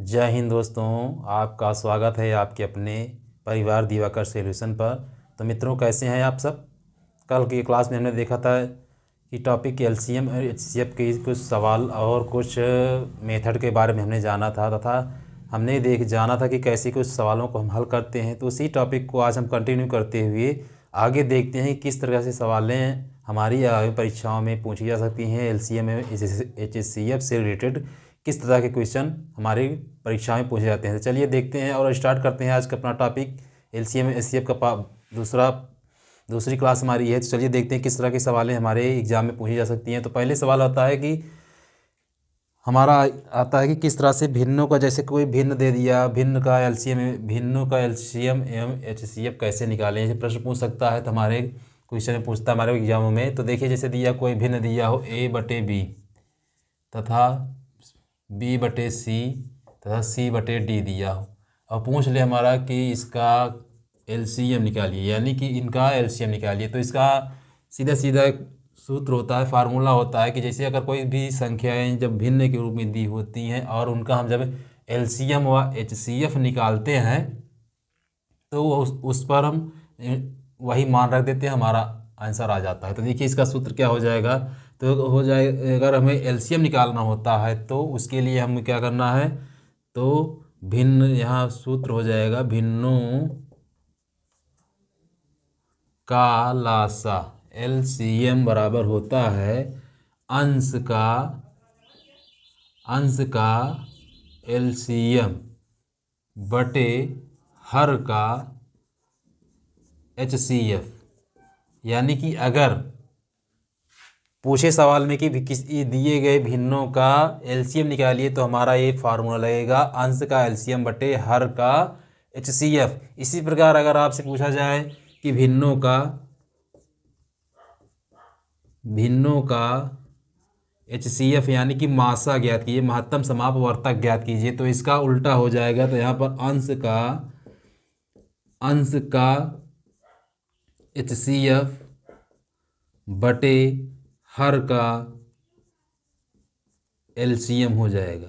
जय हिंद दोस्तों। आपका स्वागत है आपके अपने परिवार दिवाकर सॉल्यूशन पर। तो मित्रों, कैसे हैं आप सब। कल की क्लास में हमने देखा था कि टॉपिक एलसीएम और एचसीएफ के कुछ सवाल और कुछ मेथड के बारे में हमने जाना था तथा हमने जाना था कि कैसे कुछ सवालों को हम हल करते हैं। तो उसी टॉपिक को आज हम कंटिन्यू करते हुए आगे देखते हैं कि किस तरह से सवालें हमारी परीक्षाओं में पूछी जा सकती हैं। एलसीएम एचसीएफ से रिलेटेड किस तरह के क्वेश्चन हमारी परीक्षा में पूछे जाते हैं। तो चलिए देखते हैं और स्टार्ट करते हैं आज का अपना टॉपिक एलसीएम एचसीएफ का दूसरी क्लास हमारी है। तो चलिए देखते हैं किस तरह के सवालें हमारे एग्जाम में पूछी जा सकती हैं। तो पहले सवाल आता है कि हमारा आता है कि किस तरह से भिन्नों का, जैसे कोई भिन्न दे दिया, भिन्नों का एलसीएम एवं एचसीएफ कैसे निकालें, ये प्रश्न पूछ सकता है। तो हमारे क्वेश्चन में पूछता है हमारे एग्जामों में। तो देखिए, जैसे दिया कोई भिन्न दिया हो A/B तथा B/C तथा C/D दिया हो और पूछ ले हमारा कि इसका एलसीएम निकालिए, यानी कि इनका एलसीएम निकालिए। तो इसका सीधा सीधा सूत्र होता है, फार्मूला होता है कि जैसे अगर कोई भी संख्याएं जब भिन्न के रूप में दी होती हैं और उनका हम जब एलसीएम व एचसीएफ निकालते हैं तो उस पर हम वही मान रख देते हैं, हमारा आंसर आ जाता है। तो देखिए इसका सूत्र क्या हो जाएगा। तो हो जाए, अगर हमें एलसीएम निकालना होता है तो उसके लिए हमें क्या करना है, तो भिन्न, यहाँ सूत्र हो जाएगा भिन्नों का लासा। एलसीएम बराबर होता है अंश का एलसीएम बटे हर का एचसीएफ। यानी कि अगर पूछे सवाल में कि किसी दिए गए भिन्नों का एलसीएम निकालिए तो हमारा ये फार्मूला लगेगा अंश का एलसीएम बटे हर का एचसीएफ। इसी प्रकार अगर आपसे पूछा जाए कि भिन्नों का एचसीएफ यानी कि मासा ज्ञात कीजिए, महत्तम समापवर्तक ज्ञात कीजिए, तो इसका उल्टा हो जाएगा। तो यहाँ पर अंश का एचसीएफ बटे हर का एलसीएम हो जाएगा।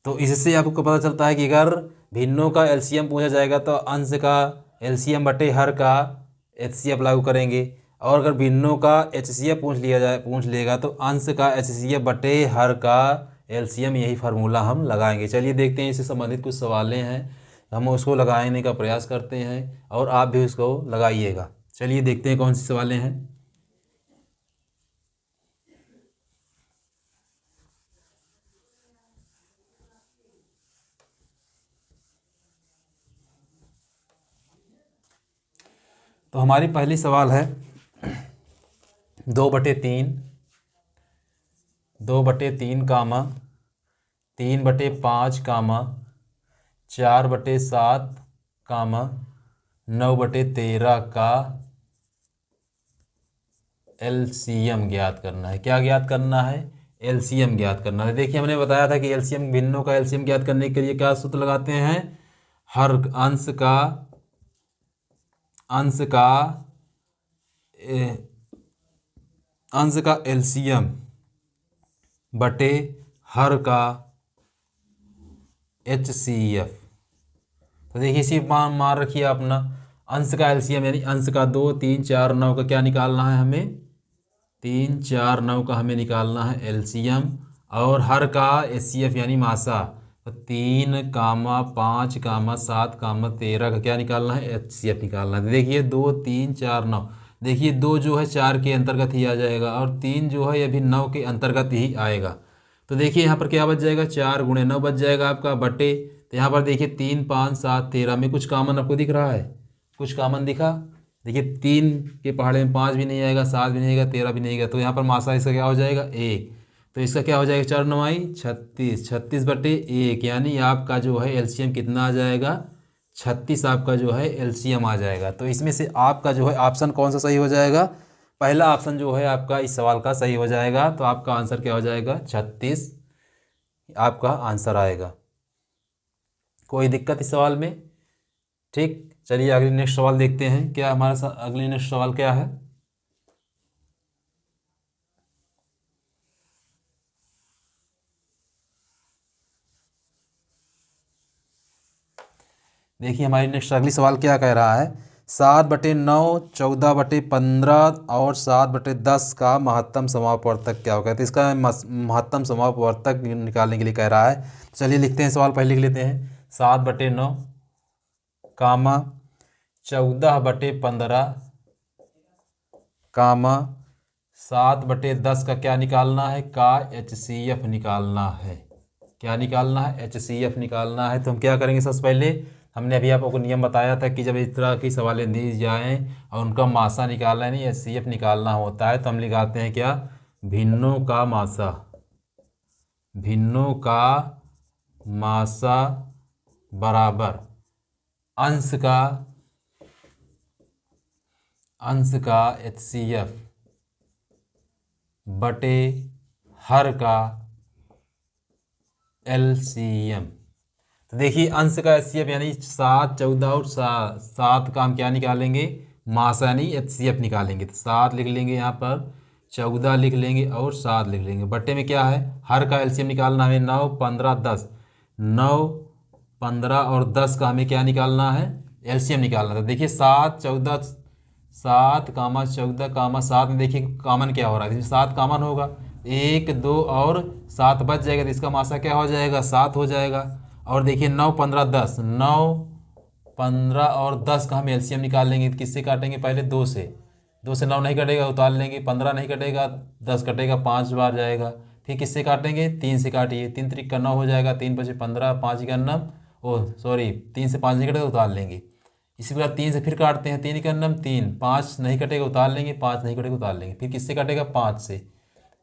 तो इससे आपको पता चलता है कि अगर भिन्नों का एलसीएम पूछा जाएगा तो अंश का एलसीएम बटे हर का एचसीएफ लागू करेंगे, और अगर भिन्नों का एचसीएफ पूछ लेगा तो अंश का एचसीएफ बटे हर का एलसीएम, यही फार्मूला हम लगाएंगे। चलिए देखते हैं, इससे संबंधित कुछ सवालें हैं, हम उसको लगाने का प्रयास करते हैं और आप भी उसको लगाइएगा। चलिए देखते हैं कौन सी सवालें हैं। तो हमारी पहली सवाल है 2/3 कामा 3/5 कामा 4/7 कामा 9/13 का एलसीएम ज्ञात करना है। क्या ज्ञात करना है? एलसीएम ज्ञात करना है। देखिए हमने बताया था कि एलसीएम, भिन्नों का एलसीएम ज्ञात करने के लिए क्या सूत्र लगाते हैं, हर अंश का एलसीएम बटे हर का एचसीएफ। तो देखिए इसी मान रखिए अपना अंश का एलसीएम, यानी अंश का 2, 3, 4, 9 का क्या निकालना है हमें, 3, 4, 9 का हमें निकालना है एलसीएम, और हर का एचसीएफ यानी मासा। तो 3, 5, 7, 13 का क्या निकालना है, एचसीएफ निकालना है। देखिए 2, 3, 4, 9, देखिए 2 जो है 4 के अंतर्गत ही आ जाएगा और 3 जो है अभी 9 के अंतर्गत ही आएगा। तो देखिए यहाँ पर क्या बच जाएगा, 4 × 9 बच जाएगा आपका बटे। तो यहाँ पर देखिए 3, 5, 7, 13 में कुछ कॉमन आपको दिख रहा है, कुछ कॉमन दिखा। देखिए 3 के पहाड़े में 5 भी नहीं आएगा, 7 भी नहीं आएगा, 13 भी नहीं आएगा। तो यहाँ पर मासा इसका क्या हो जाएगा, 1। तो इसका क्या हो जाएगा, 4 9 36, 36/1, यानी आपका जो है एलसीएम कितना आ जाएगा, 36 आपका जो है एलसीएम आ जाएगा। तो इसमें से आपका जो है ऑप्शन कौन सा सही हो जाएगा, पहला ऑप्शन जो है आपका इस सवाल का सही हो जाएगा। तो आपका आंसर क्या हो जाएगा, 36 आपका आंसर आएगा। कोई दिक्कत इस सवाल में? ठीक, चलिए अगले नेक्स्ट सवाल देखते हैं। क्या हमारा अगले नेक्स्ट सवाल क्या है। देखिए हमारी नेक्स्ट अगली सवाल क्या कह रहा है, 7/9, 14/15 और 7/10 का महत्तम समापवर्तक क्या होगा। तो इसका महत्तम समापवर्तक निकालने के लिए कह रहा है। चलिए लिखते हैं, सवाल पहले लिख लेते हैं। 7/9 कामा 14/15 कामा 7/10 का क्या निकालना है, का HCF निकालना है। क्या निकालना है, HCF निकालना है। तो हम क्या करेंगे, सबसे पहले हमने अभी आपको नियम बताया था कि जब इस तरह की सवालें दी जाएं और उनका मासा निकालना है, नहीं HCF निकालना होता है, तो हम लिखाते हैं क्या, भिन्नों का मासा। भिन्नों का मासा बराबर अंश का HCF बटे हर का LCM। तो देखिए अंश का HCF यानी 7, 14 और 7 का हम क्या निकालेंगे, मासा यानी HCF निकालेंगे। तो 7 लिख लेंगे यहाँ पर, 14 लिख लेंगे और 7 लिख लेंगे। बट्टे में क्या है, हर का LCM निकालना है। 9, 15, 10, 9, 15 और 10 का हमें क्या निकालना है, LCM निकालना था। देखिए 7, 14, 7 कामा 14 कामा 7 में देखिए कॉमन क्या हो रहा है, 7 कॉमन होगा, 1, 2 और 7 बच जाएगा, तो इसका मासा क्या हो जाएगा, 7 हो जाएगा। और देखिए 9, 15, 10, 9, 15 और 10 का हम LCM निकाल लेंगे। किससे काटेंगे, पहले 2 से। 2 से 9 नहीं कटेगा, उतार लेंगे। 15 नहीं कटेगा, 10 कटेगा, 5 बार जाएगा। फिर किससे काटेंगे, 3 से काटिए। 3 3 का 9 हो जाएगा, 3 5 15, 5 का 9, 3 से 5 नहीं कटेगा, उतार लेंगे। इसी प्रकार 3 से फिर काटते हैं, 3 का 9, 3, 5 नहीं कटेगा, उतार लेंगे। 5 नहीं कटेगा, उतार लेंगे। फिर किससे काटेगा, 5 से।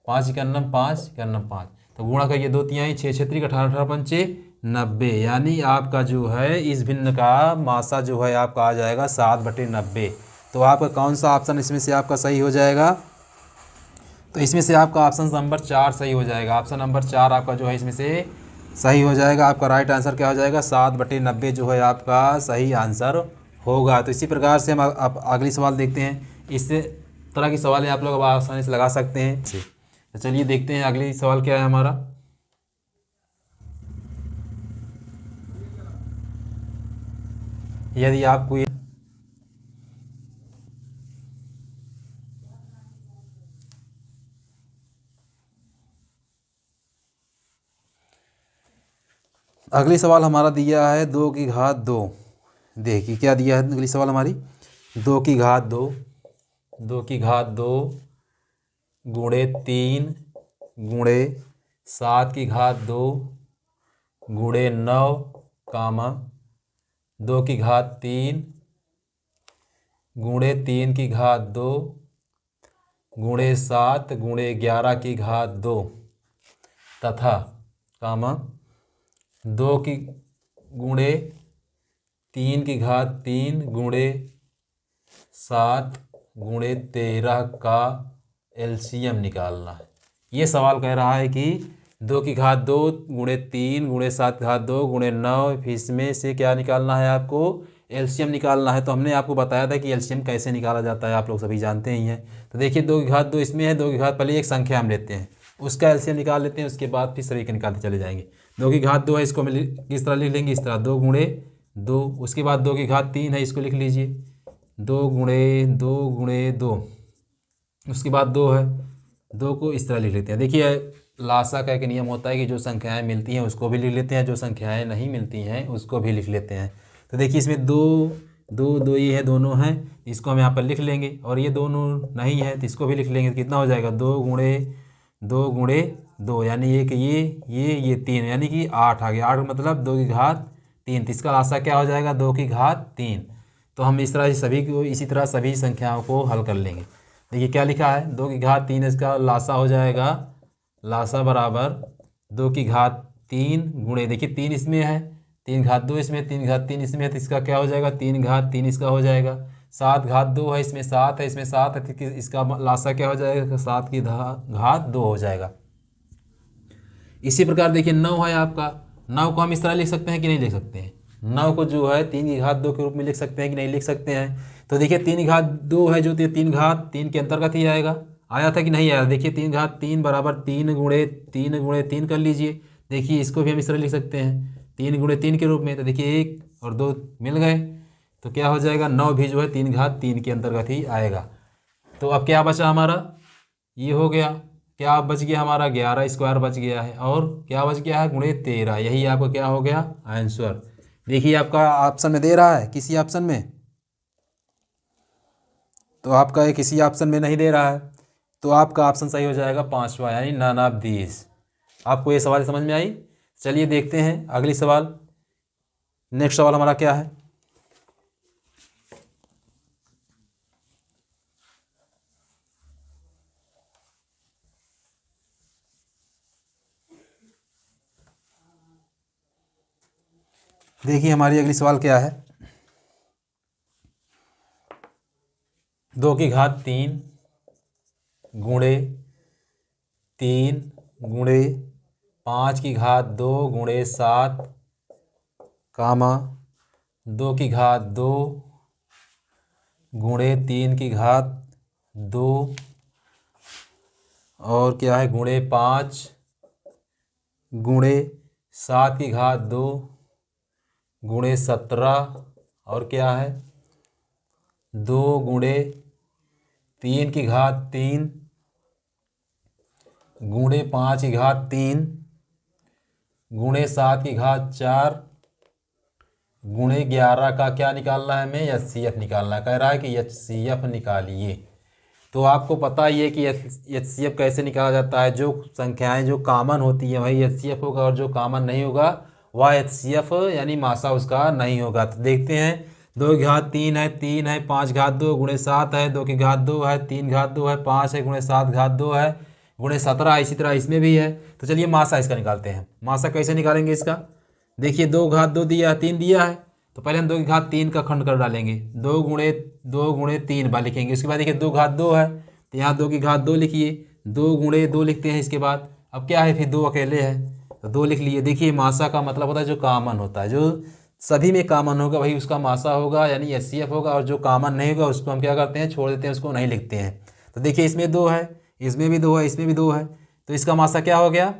5 का 9, 5 का 9, 5, तो गुणा करिए, 2 तिहाई 6, 6 3 18, 18 पंचे 90। यानी आपका जो है इस भिन्न का मासा जो है आपका आ जाएगा 7/90। तो आपका कौन सा ऑप्शन इसमें से आपका सही हो जाएगा, तो इसमें से आपका ऑप्शन नंबर 4 सही हो जाएगा। ऑप्शन नंबर 4 आपका जो है इसमें से सही हो जाएगा। आपका राइट आंसर क्या हो जाएगा, 7/90 जो है आपका सही आंसर होगा। तो इसी प्रकार से हम आप अगली सवाल देखते हैं। इस तरह की सवालें आप लोग अब आसानी से लगा सकते हैं। तो चलिए देखते हैं अगली सवाल क्या है हमारा। यदि आपको अगली सवाल हमारा दिया है 2 की घात 2। देखिए क्या दिया है अगली सवाल हमारी, 2 की घात 2, 2 की घात 2 गुणे 3 गुणे 7 की घात 2 गुणे 9 कामा 2 की घात 3 गुणे 3 की घात 2 गुणे 7 गुणे 11 की घात 2 तथा कामा 2 की गुणे 3 की घात 3 गुणे 7 गुणे 13 का LCM निकालना है। ये सवाल कह रहा है कि 2 की घात 2 गुणे 3 गुणे 7 की घात 2 गुणे 9, फिर इसमें से क्या निकालना है, आपको LCM निकालना है। तो हमने आपको बताया था कि LCM कैसे निकाला जाता है, आप लोग सभी जानते ही हैं। तो देखिए 2 की घात 2 इसमें है, 2 की घात पहले एक संख्या हम लेते हैं, उसका LCM निकाल लेते हैं, उसके बाद फिर सभी के निकालते चले जाएंगे। 2 की घात 2 है, इसको हम किस तरह लिख लेंगे, इस तरह 2 गुणे 2। उसके बाद 2 की घात 3 है, इसको लिख लीजिए 2 गुणे 2 गुणे 2। उसके बाद 2 है, 2 को इस तरह लिख लेते हैं। देखिए लासा का एक नियम होता है कि जो संख्याएं मिलती हैं उसको भी लिख लेते हैं, जो संख्याएं नहीं मिलती हैं उसको भी लिख लेते हैं। तो देखिए इसमें 2 2 2 ये है, दोनों हैं, इसको हम यहाँ पर लिख लेंगे। और ये दोनों नहीं है तो इसको भी लिख लेंगे। तो कितना हो जाएगा, 2 गुणे 2 गुणे 2, यानी एक ये 3, यानी कि 8 आ गया। 8 मतलब 2 की घात 3, तो इसका लासा क्या हो जाएगा, 2 की घात 3। तो हम इस तरह सभी को इसी तरह सभी संख्याओं को हल कर लेंगे। देखिए क्या लिखा है, 2 की घात 3, इसका लासा हो जाएगा, लासा बराबर 2 की घात 3 गुणे, देखिए 3 इसमें है, 3 घात 2 इसमें, 3 घात 3 इसमें है, तो इसका क्या हो जाएगा, 3 घात 3 इसका हो जाएगा। 7 घात 2 है, इसमें 7 है, इसमें 7 है, तो इसका लासा क्या हो जाएगा, 7 की घात 2 हो जाएगा। इसी प्रकार देखिए 9 है आपका, 9 को हम इस तरह लिख सकते हैं कि नहीं लिख सकते हैं, 9 को जो है 3 की घात 2 के रूप में लिख सकते हैं कि नहीं लिख सकते हैं। तो देखिए 3 की घात 2 है जो 3 घात 3 के अंतर्गत ही आएगा, आया था कि नहीं आया। देखिए 3 घात 3 बराबर 3 गुणे 3 कर लीजिए। देखिए इसको भी हम इस तरह लिख सकते हैं, 3 × 3 के रूप में। तो देखिए 1 और 2 मिल गए, तो क्या हो जाएगा 9 भी जो है 3 घात 3 के अंतर्गत ही आएगा। तो अब क्या बचा हमारा, ये हो गया। क्या बच गया हमारा 11² बच गया है, और क्या बच गया है ×13। यही आपका क्या हो गया आंसर। देखिए आपका ऑप्शन में दे रहा है, किसी ऑप्शन में, तो आपका ये किसी ऑप्शन में नहीं दे रहा है, तो आपका ऑप्शन सही हो जाएगा 5वां, यानी नन ऑफ दीज। आपको ये सवाल समझ में आई। चलिए देखते हैं अगली सवाल। नेक्स्ट सवाल हमारा क्या है। देखिए हमारी अगली सवाल क्या है। 2⁻³ गुणे 3 गुणे 5⁻2 गुणे 7, कामा 2⁻2 गुणे 3⁻2 और क्या है गुणे 5 गुणे 7⁻2 गुणे 17, और क्या है 2 गुणे 3⁻3 गुणे 5⁻3 गुणे 7⁻4 गुणे 11 का क्या निकालना है हमें, HCF निकालना है। कह रहा है कि HCF निकालिए। तो आपको पता ही है कि HCF कैसे निकाला जाता है। जो संख्याएं जो कॉमन होती हैं वही HCF होगा, और जो कॉमन नहीं होगा वह HCF यानी मासा उसका नहीं होगा। तो देखते हैं 2⁻3 है, 3 है, 5⁻2 गुणे 7 है, 2⁻2 है, 3⁻2 है, 5 है, गुणे 7⁻2 है, गुणे 17 है। इसी तरह इसमें भी है। तो चलिए मासा इसका निकालते हैं। मासा कैसे निकालेंगे इसका, देखिए 2⁻2 दिया, 3 दिया है, तो पहले हम 2⁻3 का खंड कर डालेंगे। 2 × 3 बार लिखेंगे। उसके बाद देखिए 2⁻2 है, तो यहाँ 2⁻2 लिखिए, 2 × 2 लिखते हैं। इसके बाद अब क्या है, फिर 2 अकेले है तो 2 लिख लिए। देखिए मासा का मतलब होता है जो कॉमन होता है, जो सभी में कॉमन होगा वही उसका मासा होगा, यानी HCF होगा। और जो कॉमन नहीं होगा उसको हम क्या करते हैं, छोड़ देते हैं, उसको नहीं लिखते हैं। तो देखिए इसमें 2 है, इसमें भी 2 है, इसमें भी 2 है, तो इसका मासा क्या हो गया,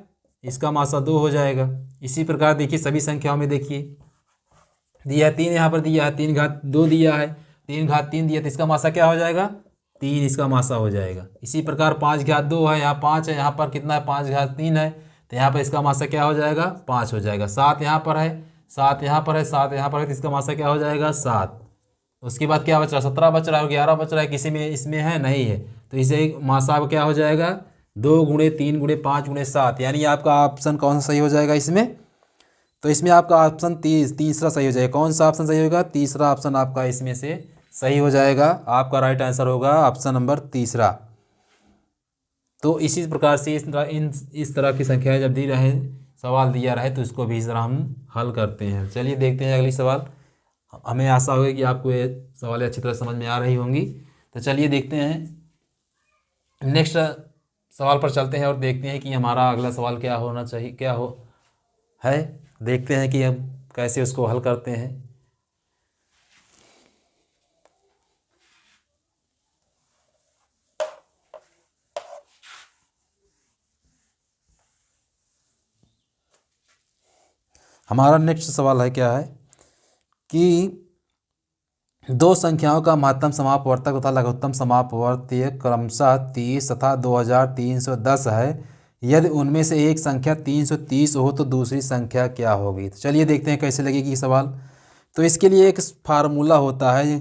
इसका मासा 2 हो जाएगा। इसी प्रकार देखिए सभी संख्याओं में देखिए दिया है 3, यहाँ पर दिया है 3⁻2 दिया है, 3⁻3 दिया, तो इसका मासा क्या हो जाएगा 3, इसका मासा हो जाएगा। इसी प्रकार 5⁻2 है, यहाँ 5 है, यहाँ पर कितना है 5⁻3 है, तो यहाँ पर इसका मासा क्या हो जाएगा 5 हो जाएगा। 7 यहाँ पर है, 7 यहाँ पर है, 7 यहाँ पर है, तो इसका मासा क्या हो जाएगा 7। उसके बाद क्या बच रहा है 17 बच रहा है और 11 बच रहा है, किसी में इसमें है नहीं है, तो इसे मासा क्या हो जाएगा 2 × 3 × 5 × 7, यानी आपका ऑप्शन कौन सा सही हो जाएगा इसमें, तो इसमें आपका ऑप्शन तीसरा सही हो जाएगा। कौन सा ऑप्शन सही होगा, तीसरा ऑप्शन आपका इसमें से सही हो जाएगा। आपका राइट आंसर होगा ऑप्शन नंबर तीसरा। तो इसी प्रकार से इस तरह की संख्याएं जब दी रहे, सवाल दिया रहे, तो इसको भी इस तरह हम हल करते हैं। चलिए देखते हैं अगली सवाल। हमें आशा होगी कि आपको ये सवाल अच्छी तरह समझ में आ रही होंगी। तो चलिए देखते हैं नेक्स्ट सवाल पर चलते हैं और देखते हैं कि हमारा अगला सवाल क्या होना चाहिए, क्या हो है। देखते हैं कि हम कैसे उसको हल करते हैं। हमारा नेक्स्ट सवाल है क्या है कि 2 संख्याओं का महत्तम समापवर्तक तथा लघुत्तम समापवर्तीय क्रमशः 30 तथा 2310 है। यदि उनमें से एक संख्या 330 हो तो दूसरी संख्या क्या होगी। तो चलिए देखते हैं कैसे लगेगी सवाल। तो इसके लिए एक फार्मूला होता है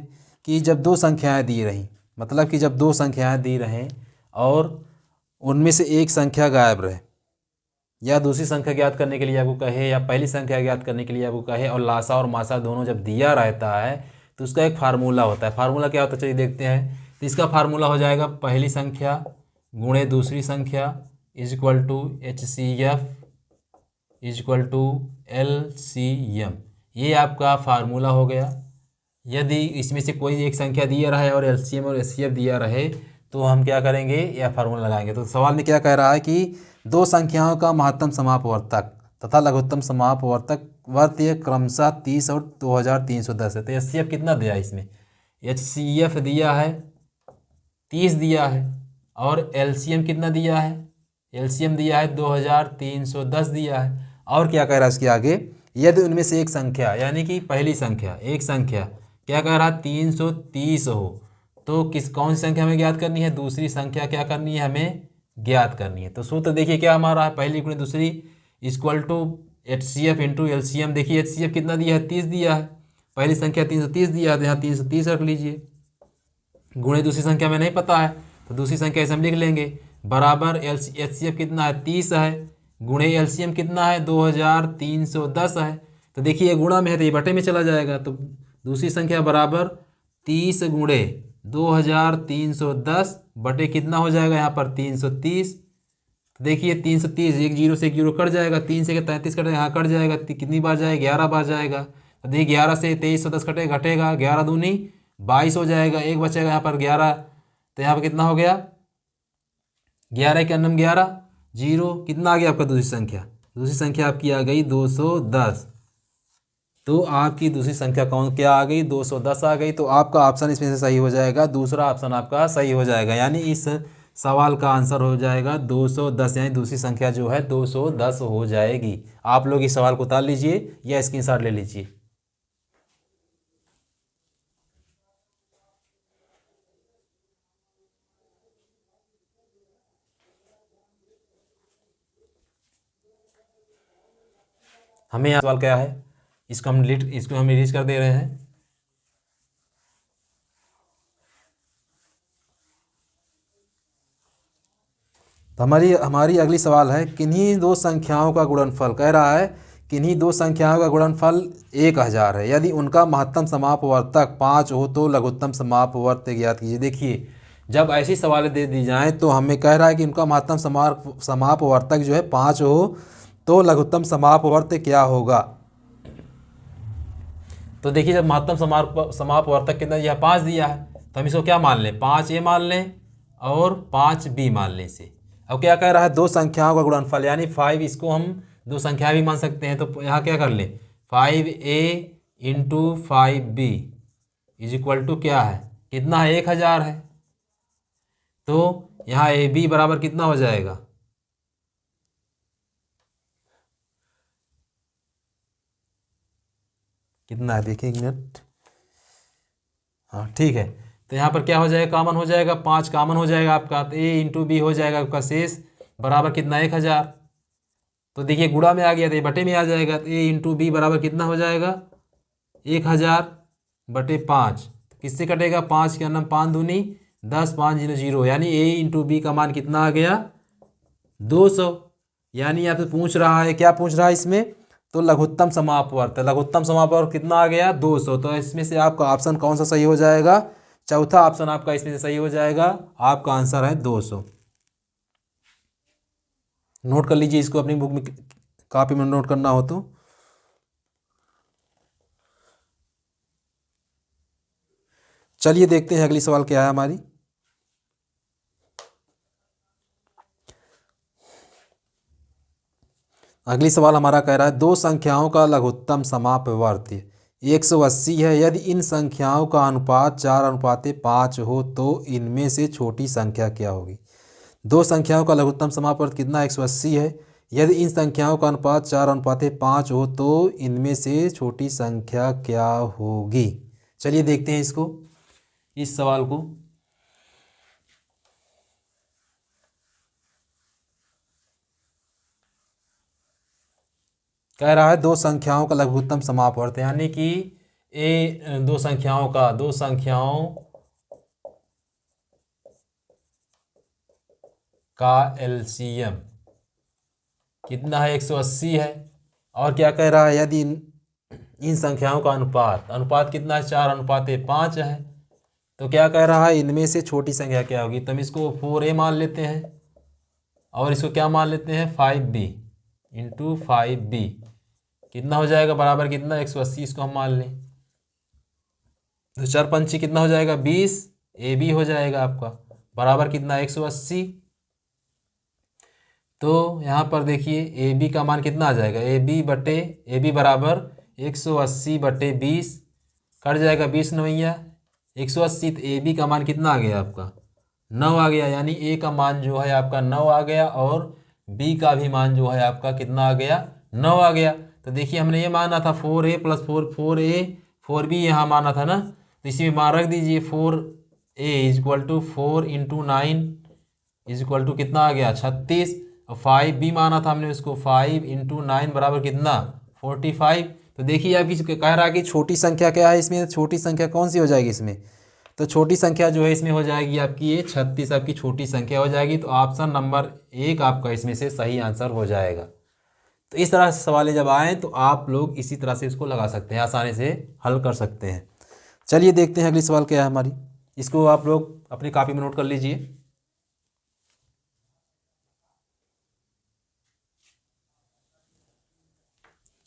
कि जब 2 संख्याएं दी रहीं, मतलब कि जब 2 संख्याएं दी रहें और उनमें से एक संख्या गायब रहे, या दूसरी संख्या ज्ञात करने के लिए आपको कहे, या पहली संख्या ज्ञात करने के लिए आपको कहे, और लासा और मासा दोनों जब दिया रहता है तो उसका एक फार्मूला होता है। फार्मूला क्या होता है चलिए देखते हैं। तो इसका फार्मूला हो जाएगा पहली संख्या गुणे दूसरी संख्या is equal to HCF is equal to LCM। ये आपका फार्मूला हो गया। यदि इसमें से कोई एक संख्या दिया रहा है और LCM और HCF दिया रहे तो हम क्या करेंगे, यह फार्मूला लगाएंगे। तो सवाल में क्या कह रहा है कि 2 संख्याओं का महत्तम समापवर्तक तथा लघुत्तम समापवर्तक वर्तीय क्रमशः 30 और 2310 है। तो HCF कितना दिया है इसमें, HCF दिया है 30 दिया है, और LCM कितना दिया है, LCM दिया है 2310 दिया है। और क्या कह रहा है इसके आगे, यदि उनमें से एक संख्या यानी कि पहली संख्या एक संख्या क्या कह रहा 330 हो तो कौन सी संख्या हमें ज्ञात करनी है, दूसरी संख्या क्या करनी है हमें ज्ञात करनी है। तो सूत्र देखिए क्या हमारा है, पहली गुणे दूसरी equal to HCF into LCM। देखिए HCF कितना दिया है 30 दिया है, पहली संख्या 330 दिया है तो यहाँ 330 रख लीजिए, गुणे दूसरी संख्या में नहीं पता है तो दूसरी संख्या ऐसे हम लिख लेंगे बराबर HCF कितना है 30 है, गुणे LCM कितना है 2310 है। तो देखिए गुणा में है तो ये बटे में चला जाएगा, तो दूसरी संख्या बराबर 30 गुणे 2310 बटे कितना हो जाएगा यहाँ पर 330। तो देखिए 330 एक जीरो से एक जीरो कट जाएगा, 3 से 33 कटेगा यहाँ कट जाएगा, कितनी बार जाएगा 11 बार जाएगा। तो देखिए 11 से 2310 घटेगा 11 दूनी 22 हो जाएगा, एक बचेगा यहाँ पर 11, तो यहाँ पर कितना हो गया 11 के अन्नम 11 जीरो, कितना आ गया आपका दूसरी संख्या आपकी आ गई 210। तो आपकी दूसरी संख्या कौन क्या आ गई 210 आ गई। तो आपका ऑप्शन इसमें से सही हो जाएगा, दूसरा ऑप्शन आपका सही हो जाएगा, यानी इस सवाल का आंसर हो जाएगा 210, यानी दूसरी संख्या जो है 210 हो जाएगी। आप लोग इस सवाल को उतार लीजिए या स्क्रीनशॉट ले लीजिए। हमें यहाँ सवाल क्या है इसको हम रिलीज कर दे रहे हैं। तो हमारी अगली सवाल है किन्हीं दो संख्याओं का गुणनफल, कह रहा है किन्हीं दो संख्याओं का गुणनफल 1000 है, यदि उनका महत्तम समापवर्तक 5 हो तो लघुत्तम समापवर्त ज्ञात कीजिए। देखिए जब ऐसी सवालें दे दी जाएं तो हमें कह रहा है कि उनका महत्तम समापवर्तक जो है 5 हो तो लघुत्तम समापवर्त क्या होगा। तो देखिए जब महत्तम समापवर्तक कितना यह 5 दिया है तो हम इसको क्या मान लें 5A मान लें और 5B मान लें इसे। अब क्या कह रहा है दो संख्याओं का गुणनफल यानी 5, इसको हम दो संख्या भी मान सकते हैं, तो यहाँ क्या कर लें 5A into 5B is equal to क्या है कितना है 1000 है। तो यहाँ AB बराबर कितना हो जाएगा कितना है देखिए एक मिनट, हाँ ठीक है। तो यहाँ पर क्या हो जाएगा कॉमन हो जाएगा 5 कॉमन हो जाएगा आपका, तो A इंटू B हो जाएगा आपका शेष बराबर कितना 1000। तो देखिए गुणा में आ गया तो ये बटे में आ जाएगा, तो A इंटू B बराबर कितना हो जाएगा 1000 बटे 5, किससे कटेगा 5 के अन्नम 5 दूनी 10 5 0 0, यानी A इंटू B का मान कितना आ गया 200। यानी आपसे पूछ रहा है क्या पूछ रहा है इसमें तो लघुत्तम समापवर्त, लघुत्तम समापवर्त कितना आ गया 200। तो इसमें से आपका ऑप्शन कौन सा सही हो जाएगा, चौथा ऑप्शन आपका इसमें से सही हो जाएगा, आपका आंसर है 200। नोट कर लीजिए इसको अपनी बुक में कॉपी में नोट करना हो तो। चलिए देखते हैं अगली सवाल क्या है हमारी। अगली सवाल हमारा कह रहा है दो संख्याओं का लघुत्तम समापवर्त 180 है, यदि इन संख्याओं का अनुपात 4:5 हो तो इनमें से छोटी संख्या क्या होगी। दो संख्याओं का लघुत्तम समापवर्त कितना 180 है, यदि इन संख्याओं का अनुपात 4:5 हो तो इनमें से छोटी संख्या क्या होगी। चलिए देखते हैं इसको इस सवाल को। कह रहा है दो संख्याओं का लघुत्तम समापवर्त यानी कि दो संख्याओं का LCM कितना है 180 है, और क्या कह रहा है यदि इन संख्याओं का अनुपात कितना है 4:5 है, तो क्या कह रहा है इनमें से छोटी संख्या क्या होगी। तो हम इसको 4A मान लेते हैं और इसको क्या मान लेते हैं 5B इंटू 5B कितना हो जाएगा बराबर कितना 180, इसको हम मान लें तो 4 पंची कितना हो जाएगा 20, AB हो जाएगा आपका बराबर कितना 180। तो यहाँ पर देखिए AB का मान कितना आ जाएगा AB बराबर 180 बटे 20 कट जाएगा 20 नवैया 180, तो AB का मान कितना आ गया आपका 9 आ गया, यानी A का मान जो है आपका 9 आ गया और B का भी मान जो है आपका कितना आ गया 9 आ गया। तो देखिए हमने ये माना था 4a प्लस 4a 4b यहाँ माना था ना, तो इसी में मान रख दीजिए 4a is equal to 4 into 9 is equal to कितना आ गया 36, और 5b माना था हमने उसको 5 इंटू 9 बराबर कितना 45। तो देखिए आपकी कह रहा है कि छोटी संख्या क्या है इसमें, छोटी संख्या कौन सी हो जाएगी इसमें, तो छोटी संख्या जो है इसमें हो जाएगी आपकी ये 36 आपकी छोटी संख्या हो जाएगी। तो ऑप्शन नंबर 1 आपका इसमें से सही आंसर हो जाएगा। तो इस तरह से सवाल जब आएँ तो आप लोग इसी तरह से इसको लगा सकते हैं, आसानी से हल कर सकते हैं। चलिए देखते हैं अगली सवाल क्या है हमारी, इसको आप लोग अपनी कॉपी में नोट कर लीजिए।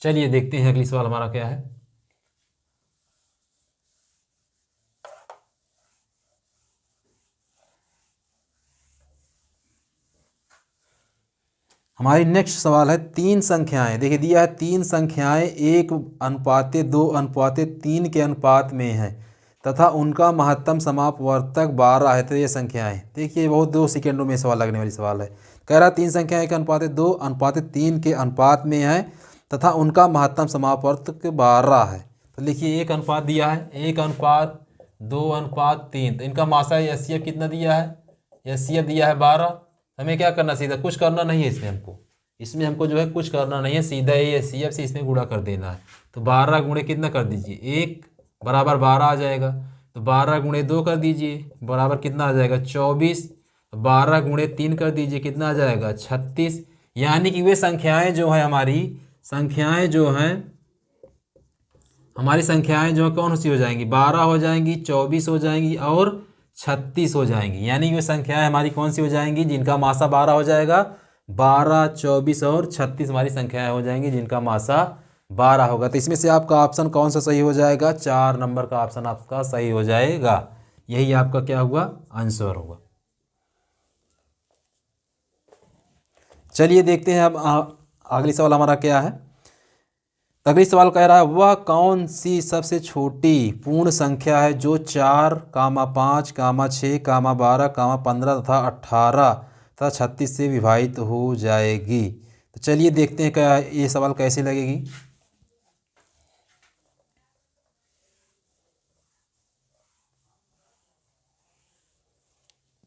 चलिए देखते हैं अगली सवाल हमारा क्या है। हमारी नेक्स्ट सवाल है 3 संख्याएं, देखिए दिया है 3 संख्याएं 1:2:3 के अनुपात में हैं तथा उनका महत्तम समापवर्तक 12 है। तो ये संख्याएं देखिए बहुत 2 सेकेंडों में सवाल लगने वाली सवाल है। कह रहा 3 संख्याएं 1:2:3 के अनुपात में है तथा उनका महत्तम समापवर्तक 12 है। तो लिखिए एक अनुपात दिया है 1:2:3, तो इनका मासा एचसीएफ कितना दिया है, एचसीएफ दिया है 12। हमें क्या करना, सीधा कुछ करना नहीं है इसमें हमको जो है कुछ करना नहीं है, सीधा ये एचसीएफ से इसमें गुणा कर देना है। तो 12 गुणे कितना कर दीजिए 1 बराबर 12 आ जाएगा। तो 12 गुणे 2 कर दीजिए बराबर कितना आ जाएगा 24। 12 गुणे 3 कर दीजिए कितना आ जाएगा 36। यानी कि वे संख्याएं जो है हमारी संख्याएं जो हैं कौन सी हो जाएंगी 12 हो जाएंगी, 24 हो जाएंगी और 36 हो जाएंगी। यानी कि वे संख्याएं हमारी कौन सी हो जाएंगी जिनका मासा 12 हो जाएगा। 12, 24 और 36 हमारी संख्याएं हो जाएंगी जिनका मासा 12 होगा। तो इसमें से आपका ऑप्शन कौन सा सही हो जाएगा, 4 नंबर का ऑप्शन आपका सही हो जाएगा। यही आपका क्या हुआ आंसर होगा। चलिए देखते हैं अब अगली सवाल हमारा क्या है। अगली सवाल कह रहा है वह कौन सी सबसे छोटी पूर्ण संख्या है जो 4, 5, 6, 12, 15 तथा 18 तथा 36 से विभाजित हो जाएगी। तो चलिए देखते हैं क्या ये सवाल कैसे लगेगी।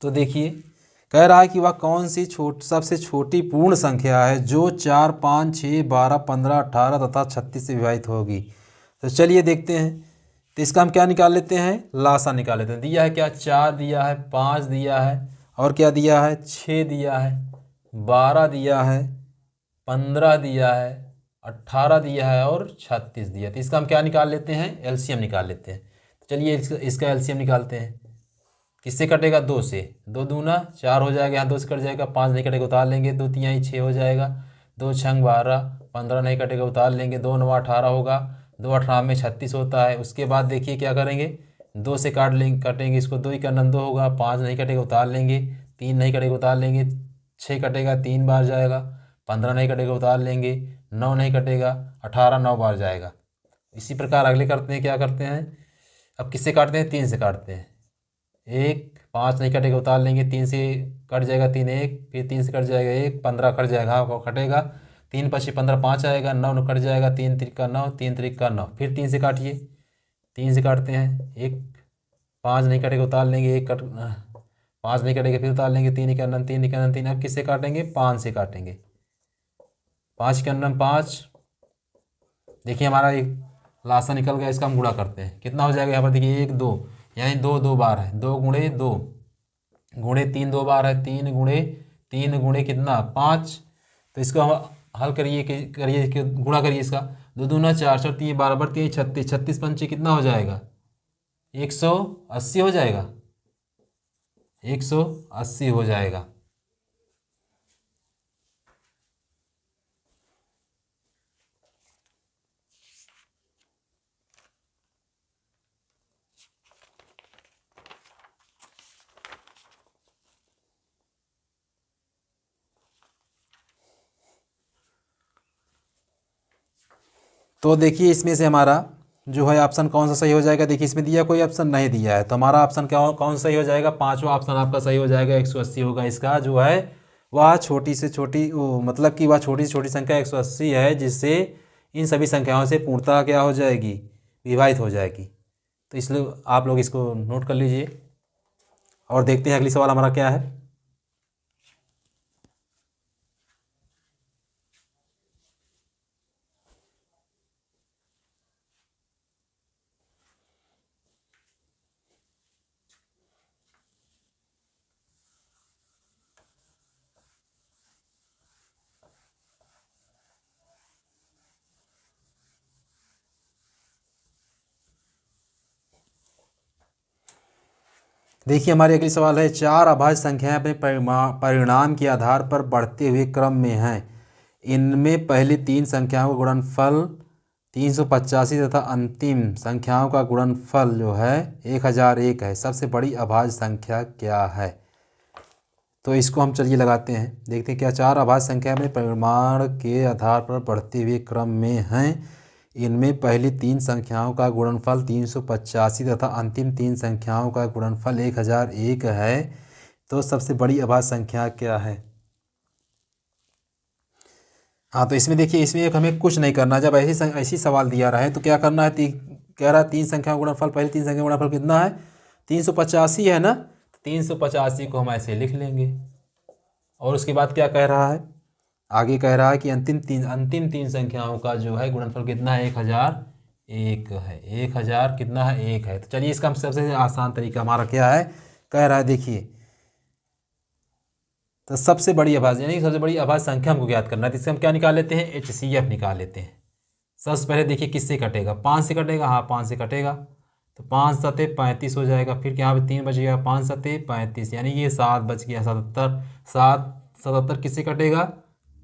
तो देखिए कह रहा है कि वह कौन सी सबसे छोटी पूर्ण संख्या है जो 4, 5, 6, 12, 15, 18 तथा 36 से विभाजित होगी। तो चलिए देखते हैं। तो इसका हम क्या निकाल लेते हैं, लासा निकाल लेते हैं। दिया है क्या 4 दिया है, 5 दिया है और क्या दिया है 6 दिया है, 12 दिया है, 15 दिया है, 18 दिया है और 36 दिया है। तो इसका हम क्या निकाल लेते हैं, एलसीएम निकाल लेते हैं। तो चलिए इसका एलसीएम निकालते हैं। किससे कटेगा 2 से, 2 दूना 4 हो जाएगा, यहाँ 2 से कट जाएगा, 5 नहीं कटेगा उतार लेंगे, 2 तिहाई 6 हो जाएगा, 2 छंग 12, 15 नहीं कटेगा उतार लेंगे, 2 9 18 होगा, 2 18 में 36 होता है। उसके बाद देखिए क्या करेंगे 2 से कटेंगे इसको, 2 का 2 होगा, 5 नहीं कटेगा उतार लेंगे, 3 नहीं कटेगा उतार लेंगे, 6 कटेगा 3 बार जाएगा, 15 नहीं कटेगा उतार लेंगे, 9 नहीं कटेगा, 18 9 बार जाएगा। इसी प्रकार अगले करते हैं, क्या करते हैं अब किससे काटते हैं 3 से काटते हैं। 1 5 नहीं कटेगा उतार लेंगे, 3 से कट जाएगा 3 1, फिर 3 से कट जाएगा 1, 15 कट जाएगा कटेगा, 3 5 15 5 आएगा, 9 कट जाएगा, 3 3 9, 3 3 9, फिर 3 से काटिए, 3 से काटते हैं, 1 5 नहीं कटेगा उतार लेंगे, 5 नहीं कटेगा फिर उतार लेंगे, 3 का 3 का 3। अब किससे काटेंगे 5 से काटेंगे, 5 का 5। देखिए हमारा एक लासा निकल गया, इसका हम गुणा करते हैं, कितना हो जाएगा यहाँ पर देखिए 1 2, यानी 2 2 बार है, 2 गुणे 2 गुणे 3 2 बार है, 3 गुणे 3 गुणे कितना 5। तो इसको हम हल करिए गुणा करिए इसका, 2 दूना 4 4 3 12 3 36, 36 पंचे कितना हो जाएगा 180 हो जाएगा, 180 हो जाएगा। तो देखिए इसमें से हमारा जो है ऑप्शन कौन सा सही हो जाएगा। देखिए इसमें दिया कोई ऑप्शन नहीं दिया है, तो हमारा ऑप्शन कौन सही हो जाएगा, 5वां ऑप्शन आपका सही हो जाएगा, 180 होगा। इसका जो है वह छोटी से छोटी मतलब कि वह छोटी से छोटी संख्या 180 है जिससे इन सभी संख्याओं से पूर्णतः क्या हो जाएगी, विभाजित हो जाएगी। तो इसलिए आप लोग इसको नोट कर लीजिए और देखते हैं अगली सवाल हमारा क्या है। देखिए हमारी अगली सवाल है, चार अभाज्य संख्याएं अपने परिणाम के आधार पर बढ़ते हुए क्रम में हैं। इनमें पहली तीन संख्याओं का गुणनफल 385 तथा अंतिम संख्याओं का गुणनफल जो है 1001 है। सबसे बड़ी अभाज्य संख्या क्या है? तो इसको हम चलिए लगाते हैं, देखते हैं क्या चार अभाज्य संख्या में परिमाण के आधार पर बढ़ते हुए क्रम में हैं। इनमें पहली तीन संख्याओं का गुणनफल 385 तथा अंतिम तीन संख्याओं का गुणनफल 1001 है। तो सबसे बड़ी अभाज्य संख्या क्या है? हाँ, तो इसमें देखिए, इसमें एक हमें कुछ नहीं करना। जब ऐसी सवाल दिया रहा है तो क्या करना है, कह रहा है तीन संख्या का गुणनफल, पहली तीन संख्या का गुणनफल कितना है, 385 है ना। 385 को हम ऐसे लिख लेंगे और उसके बाद क्या कह रहा है, आगे कह रहा है कि अंतिम तीन संख्याओं का जो है गुणनफल कितना है, 1001 है। 1000 कितना है, 1 है। तो चलिए इसका हम सबसे आसान तरीका हमारा क्या है, कह रहा है देखिए, तो सबसे बड़ी अभाज्य यानी सबसे बड़ी अभाज्य संख्या हमको ज्ञात करना है। तो इससे हम क्या निकाल लेते हैं, HCF निकाल लेते हैं। सबसे पहले देखिए किससे कटेगा, 5 से कटेगा। हाँ, 5 से कटेगा तो 5 सते 35 हो जाएगा। फिर यहाँ पे 3 बच गया, 5 सते 35 यानी ये 7 बच गया, 77। 77 किससे कटेगा,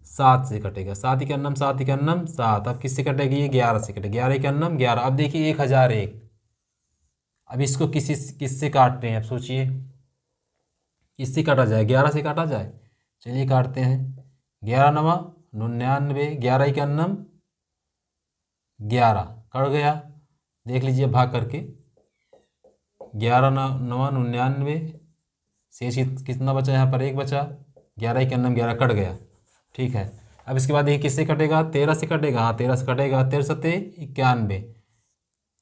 7 से कटेगा। 7 इकन्नम 7 इकन्नम 7। अब किससे कटेगी, ये 11 से कटेगी। 11 इकन्नम 11। अब देखिए 1001, अब इसको किससे काटते हैं, अब सोचिए किससे काटा जाए, 11 से काटा जाए। चलिए काटते हैं, 11 नवा 99, 11 इकन्नम 11 कट गया। देख लीजिए भाग करके, 11 नवा 99, शेष कितना बचा, यहाँ पर 1 बचा। 11 इकन्नम 11 कट गया, ठीक है। अब इसके बाद ये किससे कटेगा, 13 से कटेगा। हाँ, 13 से कटेगा। 13 सते 91।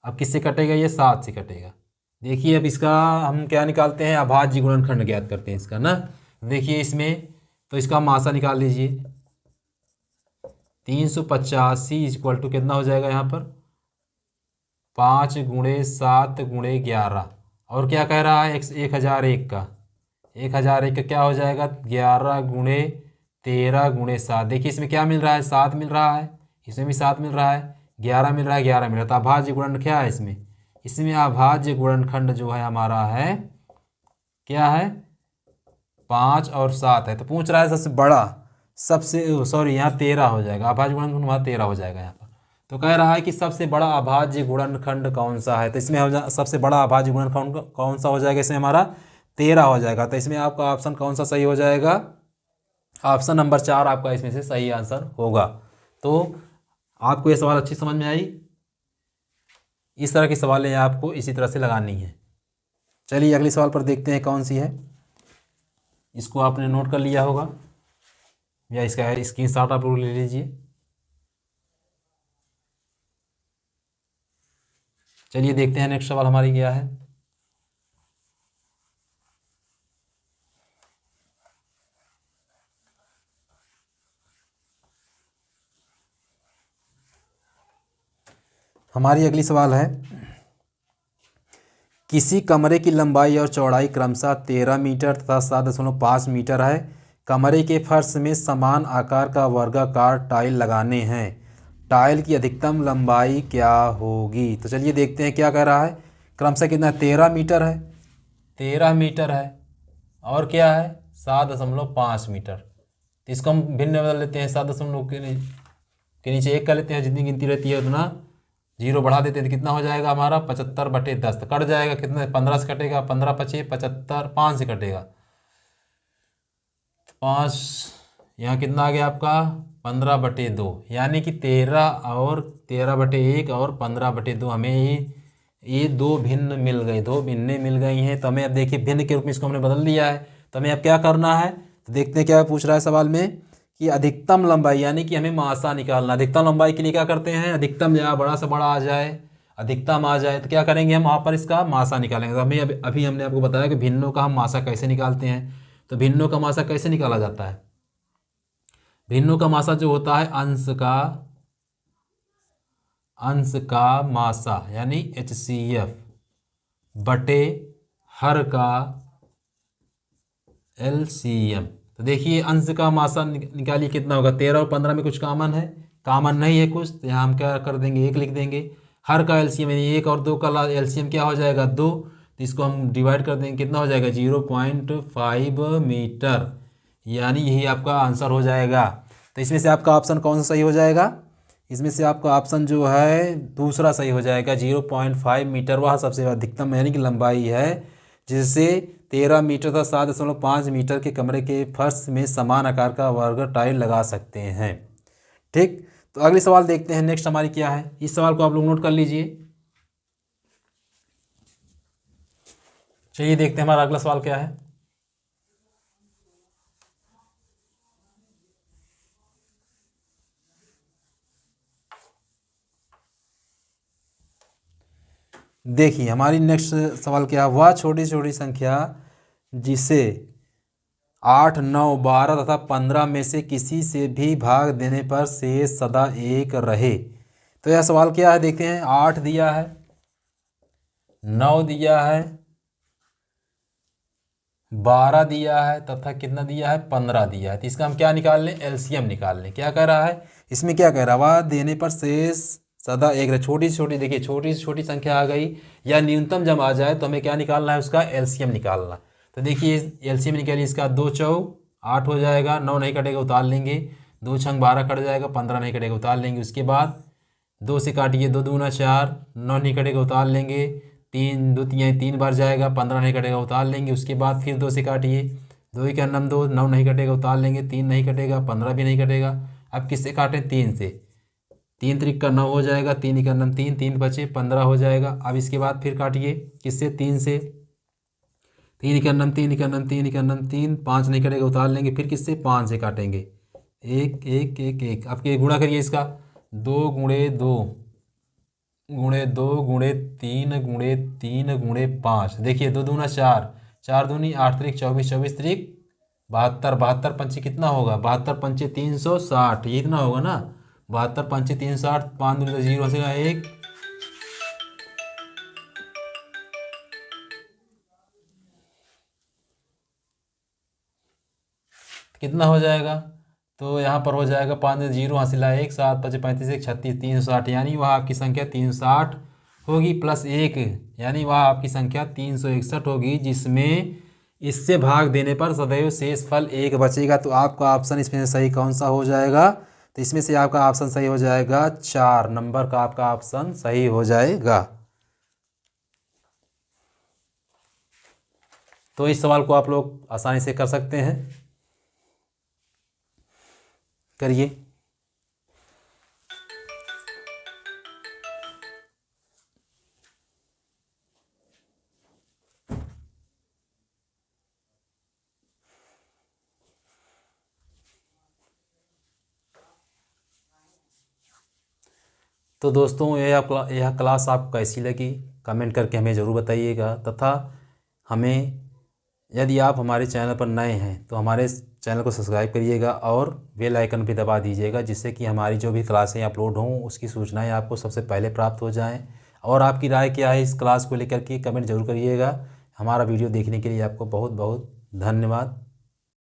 अब किससे कटेगा, ये 7 से कटेगा। देखिए अब इसका हम क्या निकालते हैं, अभाज्य गुणनखंड ज्ञात करते हैं इसका ना। देखिए इसमें तो इसका मासा निकाल लीजिए, 385 इक्वल टू कितना हो जाएगा यहाँ पर, 5 × 7 × 11। और क्या कह रहा है, 1001 का, 1001 का क्या हो जाएगा, 11 × 13 × 7। देखिए इसमें क्या मिल रहा है, 7 मिल रहा है, इसमें भी 7 मिल रहा है, 11 मिल रहा है, 11 मिल रहा है। तो अभाज्य गुणन क्या है इसमें अभाज्य गुणनखंड जो है हमारा है, क्या है, 5 और 7 है। तो पूछ रहा है सबसे बड़ा, यहाँ 13 हो जाएगा, अभाज्य गुणनखंड वहाँ 13 हो जाएगा यहाँ पर। तो कह रहा है कि सबसे बड़ा अभाज्य गुणनखंड कौन सा है। तो इसमें सबसे बड़ा अभाज्य गुणनखंड कौन सा हो जाएगा, इसमें हमारा 13 हो जाएगा। तो इसमें आपका ऑप्शन कौन सा सही हो जाएगा, ऑप्शन नंबर 4 आपका इसमें से सही आंसर होगा। तो आपको ये सवाल अच्छी समझ में आई। इस तरह की सवालें आपको इसी तरह से लगानी है। चलिए अगले सवाल पर देखते हैं कौन सी है। इसको आपने नोट कर लिया होगा या इसका स्क्रीनशॉट आप लोग ले लीजिए। चलिए देखते हैं नेक्स्ट सवाल हमारी क्या है। हमारी अगली सवाल है, किसी कमरे की लंबाई और चौड़ाई क्रमशः 13 मीटर तथा 7.5 मीटर है। कमरे के फर्श में समान आकार का वर्गाकार टाइल लगाने हैं। टाइल की अधिकतम लंबाई क्या होगी। तो चलिए देखते हैं क्या कह रहा है। क्रमशः कितना, 13 मीटर है, 13 मीटर है और क्या है, 7.5 मीटर। तो इसको हम भिन्न बदल लेते हैं, 7 के नीचे 1 कर लेते हैं, जितनी गिनती रहती है उतना 0 बढ़ा देते हैं। तो कितना हो जाएगा हमारा, 75/10। तो कट जाएगा कितना, 15 से कटेगा, 15 × 5 = 75, 5 से कटेगा 5, यहाँ कितना आ गया आपका, 15/2। यानी कि 13 और 13/1 और 15/2 हमें ये दो भिन्न मिल गई, दो भिन्नें मिल गई हैं। तो हमें अब देखिए भिन्न के रूप में इसको हमने बदल दिया है। तो हमें अब क्या करना है, तो देखते हैं क्या पूछ रहा है सवाल में, कि अधिकतम लंबाई, यानी कि हमें मासा निकालना। अधिकतम लंबाई के लिए क्या करते हैं, अधिकतम या बड़ा से बड़ा आ जाए, अधिकतम आ जाए तो क्या करेंगे हम वहाँ पर इसका मासा निकालेंगे। तो हमें अभी हमने आपको बताया कि भिन्नों का हम मासा कैसे निकालते हैं। तो भिन्नों का मासा कैसे निकाला जाता है, भिन्नों का मासा जो होता है अंश का मासा यानी HCF बटे हर का LCM। तो देखिए अंश का मासा निकालिए कितना होगा, 13 और 15 में कुछ कॉमन है, कॉमन नहीं है कुछ, तो यहाँ हम क्या कर देंगे 1 लिख देंगे। हर का LCM यानी 1 और 2 का LCM क्या हो जाएगा 2, तो इसको हम डिवाइड कर देंगे, कितना हो जाएगा 0.5 मीटर, यानी यही आपका आंसर हो जाएगा। तो इसमें से आपका ऑप्शन कौन सा सही हो जाएगा, इसमें से आपका ऑप्शन जो है दूसरा सही हो जाएगा। 0.5 मीटर वह सबसे अधिकतम यानी कि लंबाई है जिससे 13 मीटर तथा 7.5 मीटर के कमरे के फर्श में समान आकार का वर्ग टाइल लगा सकते हैं। ठीक, तो अगले सवाल देखते हैं नेक्स्ट हमारी क्या है। इस सवाल को आप लोग नोट कर लीजिए। चलिए देखते हैं हमारा अगला सवाल क्या है। देखिए हमारी नेक्स्ट सवाल क्या है, वह छोटी छोटी संख्या जिसे 8, 9, 12 तथा 15 में से किसी से भी भाग देने पर शेष सदा एक रहे। तो यह सवाल क्या है, देखते हैं। 8 दिया है, 9 दिया है, 12 दिया है तथा कितना दिया है 15 दिया है। तो इसका हम क्या निकाल लें, LCM निकाल लें। क्या कह रहा है इसमें, क्या कह रहा है, वह देने पर शेष सदा एक रहे। छोटी छोटी देखिए, छोटी से छोटी संख्या आ गई या न्यूनतम जब आ जाए तो हमें क्या निकालना है, उसका LCM निकालना। तो देखिए LCM निकालिए, इसका 2 चौक 8 हो जाएगा, 9 नहीं कटेगा उतार लेंगे, 2 छंग 12 कट जाएगा, 15 नहीं कटेगा उतार लेंगे। उसके बाद 2 से काटिए, 2 दूना 4, 9 नहीं कटेगा उतार लेंगे, 3 2 3 बार जाएगा, 15 नहीं कटेगा उतार लेंगे। उसके बाद फिर 2 से काटिए, 2 ही का 2, 9 नहीं कटेगा उतार लेंगे, 3 नहीं कटेगा, 15 भी नहीं कटेगा। अब किससे काटें, 3 से, 3 त्रिक का 9 हो जाएगा, 3 ही का 3, 3 बचे 15 हो जाएगा। अब इसके बाद फिर काटिए किससे, 3 से, 3 ही का 3 ही का 3 ही का 3, 5 नहीं कटेगा उतार लेंगे, फिर किससे 5 से काटेंगे, 1 1 1 1। अब के गुणा करिए इसका, 2 गुणे 2 गुणे 2 गुणे 3 गुणे 3 गुणे 5। देखिए 2 दूना 4, 4 दूनी 8 त्रिक 24, 24 त्रिक 72, 72 पंचे कितना होगा, 72 पंचे 360, ये इतना होगा ना, 72 पंचे 360, 5 दूनी तो 0 बचेगा 1, कितना हो जाएगा, तो यहाँ पर हो जाएगा 5 0 हासिला 1, 7 5 35 1 36, 360, यानी वह आपकी संख्या 360 होगी प्लस 1, यानी वह आपकी संख्या 361 होगी, जिसमें इससे भाग देने पर सदैव शेष फल 1 बचेगा। तो आपका ऑप्शन इसमें से सही कौन सा हो जाएगा, तो इसमें से आपका ऑप्शन सही हो जाएगा 4 नंबर का आपका ऑप्शन सही हो जाएगा। तो इस सवाल को आप लोग आसानी से कर सकते हैं, करिए। तो दोस्तों यह क्लास आपको कैसी लगी कमेंट करके हमें ज़रूर बताइएगा, तथा हमें, यदि आप हमारे चैनल पर नए हैं तो हमारे चैनल को सब्सक्राइब करिएगा और बेल आइकन भी दबा दीजिएगा, जिससे कि हमारी जो भी क्लासें अपलोड हों उसकी सूचनाएं आपको सबसे पहले प्राप्त हो जाएं। और आपकी राय क्या है इस क्लास को लेकर के कमेंट जरूर करिएगा। हमारा वीडियो देखने के लिए आपको बहुत बहुत धन्यवाद।